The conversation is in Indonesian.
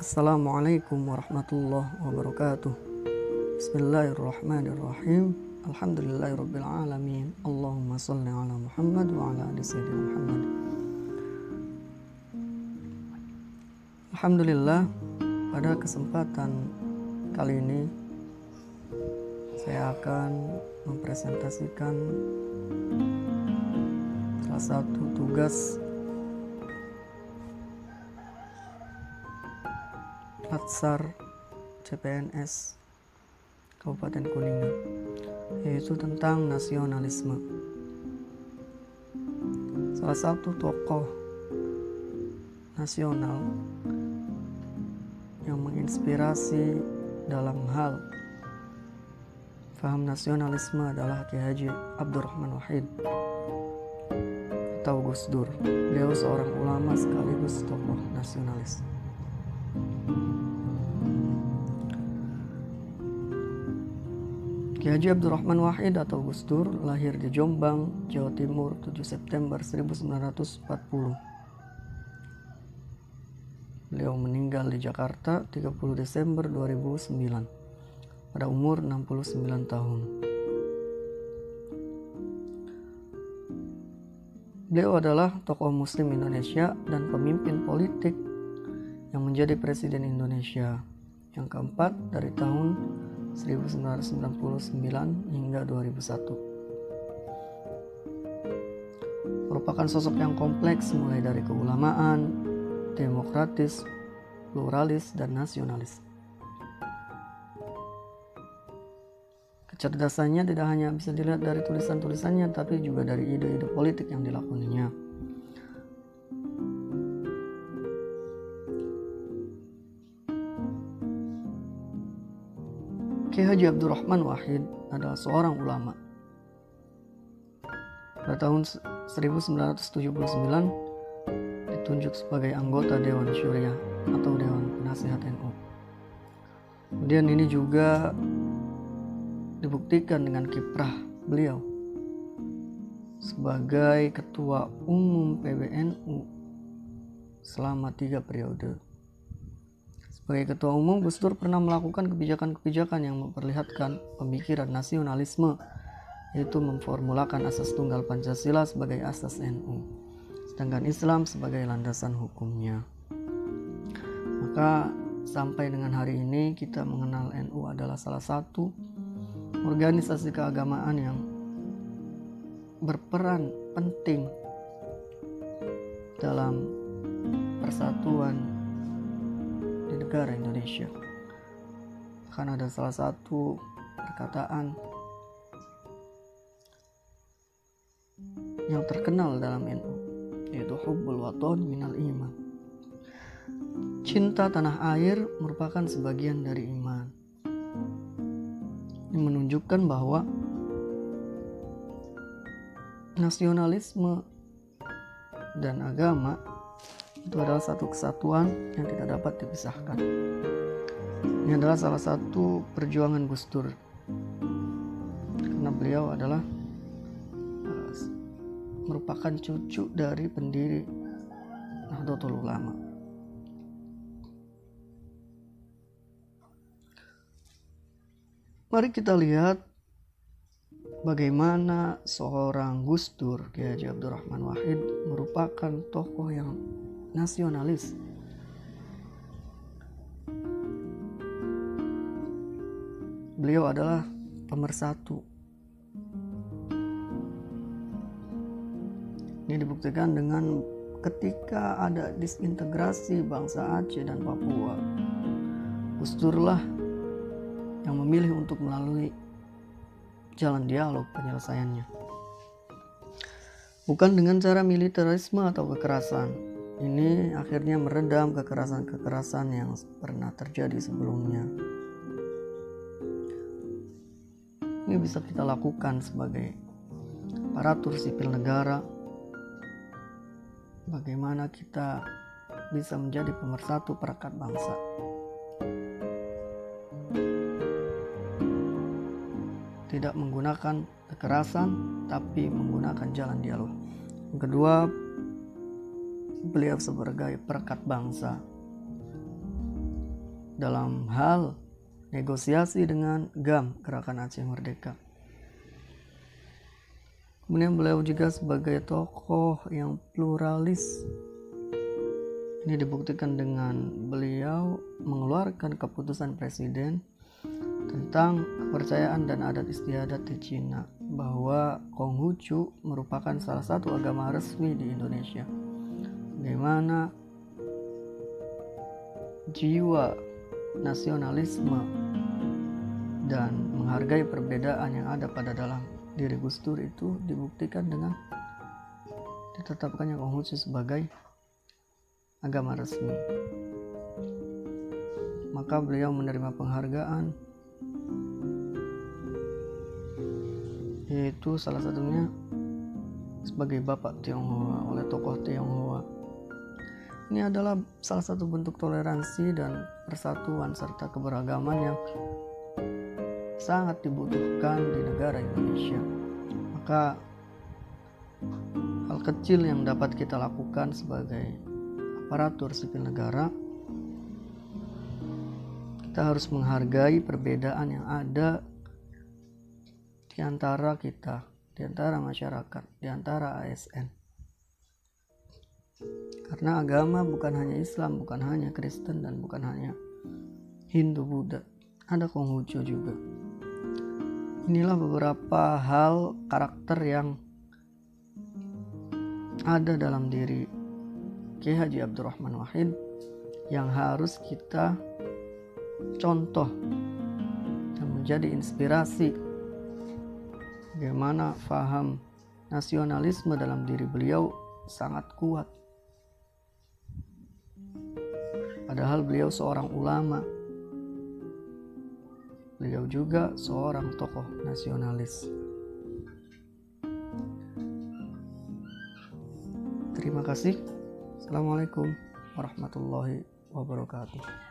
Assalamualaikum warahmatullahi wabarakatuh. Bismillahirrahmanirrahim. Alhamdulillahirabbil alamin. Allahumma shalli ala Muhammad wa ala ali sayyidina Muhammad. Alhamdulillah, pada kesempatan kali ini saya akan mempresentasikan salah satu tugas Latsar CPNS Kabupaten Kuningan, yaitu tentang nasionalisme. Salah satu tokoh nasional yang menginspirasi dalam hal faham nasionalisme adalah Kiai Haji Abdurrahman Wahid atau Gus Dur. Beliau seorang ulama sekaligus tokoh nasionalis. Kiai Haji Abdurrahman Wahid atau Gus Dur lahir di Jombang, Jawa Timur 7 September 1940. Beliau meninggal di Jakarta 30 Desember 2009 pada umur 69 tahun. Beliau adalah tokoh muslim Indonesia dan pemimpin politik yang menjadi presiden Indonesia yang keempat dari tahun 1999 hingga 2001. Merupakan sosok yang kompleks mulai dari keulamaan, demokratis, pluralis, dan nasionalis. Kecerdasannya tidak hanya bisa dilihat dari tulisan-tulisannya, tapi juga dari ide-ide politik yang dilakoninya. Kiai Haji Abdurrahman Wahid adalah seorang ulama. Pada tahun 1979 ditunjuk sebagai anggota Dewan Syuriah atau Dewan Penasihat NU. Kemudian ini juga dibuktikan dengan kiprah beliau sebagai Ketua Umum PBNU selama 3 periode. Sebagai Ketua Umum, Gus Dur pernah melakukan kebijakan-kebijakan yang memperlihatkan pemikiran nasionalisme, yaitu memformulakan asas tunggal Pancasila sebagai asas NU, sedangkan Islam sebagai landasan hukumnya. Maka sampai dengan hari ini kita mengenal NU adalah salah satu organisasi keagamaan yang berperan penting dalam persatuan di negara Indonesia. Bahkan ada salah satu perkataan yang terkenal dalam NU, yaitu hubbul waton minal iman. Cinta tanah air merupakan sebagian dari iman. Ini menunjukkan bahwa nasionalisme dan agama itu adalah satu kesatuan yang tidak dapat dipisahkan. Ini adalah salah satu perjuangan Gus Dur, karena beliau adalah merupakan cucu dari pendiri Nahdlatul Ulama. Mari kita lihat bagaimana seorang Gus Dur, Kiai Haji Abdurrahman Wahid, merupakan tokoh yang nasionalis. Beliau adalah pemersatu. Ini dibuktikan dengan ketika ada disintegrasi bangsa Aceh dan Papua, Gus Dur lah yang memilih untuk melalui jalan dialog penyelesaiannya, bukan dengan cara militerisme atau kekerasan. Ini akhirnya meredam kekerasan-kekerasan yang pernah terjadi sebelumnya. Ini bisa kita lakukan sebagai aparatur sipil negara. Bagaimana kita bisa menjadi pemersatu perekat bangsa. Tidak menggunakan kekerasan, tapi menggunakan jalan dialog. Yang kedua, beliau sebagai perekat bangsa. dalam hal negosiasi dengan GAM, Gerakan Aceh Merdeka. Kemudian beliau juga sebagai tokoh yang pluralis. Ini dibuktikan dengan beliau mengeluarkan keputusan presiden tentang kepercayaan dan adat istiadat di Cina, bahwa Konghucu merupakan salah satu agama resmi di Indonesia, di mana jiwa nasionalisme dan menghargai perbedaan yang ada pada dalam diri Gus Dur itu dibuktikan dengan ditetapkannya Konghucu sebagai agama resmi. Maka beliau menerima penghargaan, yaitu salah satunya sebagai Bapak Tionghoa oleh tokoh Tionghoa. Ini adalah salah satu bentuk toleransi dan persatuan serta keberagaman yang sangat dibutuhkan di negara Indonesia. Maka hal kecil yang dapat kita lakukan sebagai aparatur sipil negara, kita harus menghargai perbedaan yang ada di antara kita, di antara masyarakat, di antara ASN. Karena agama bukan hanya Islam, bukan hanya Kristen, dan bukan hanya Hindu, Buddha. Ada Konghucu juga. Inilah beberapa hal karakter yang ada dalam diri Kiai Haji Abdurrahman Wahid yang harus kita contoh dan menjadi inspirasi bagaimana faham nasionalisme dalam diri beliau sangat kuat. Padahal beliau seorang ulama, beliau juga seorang tokoh nasionalis. Terima kasih. Assalamualaikum warahmatullahi wabarakatuh.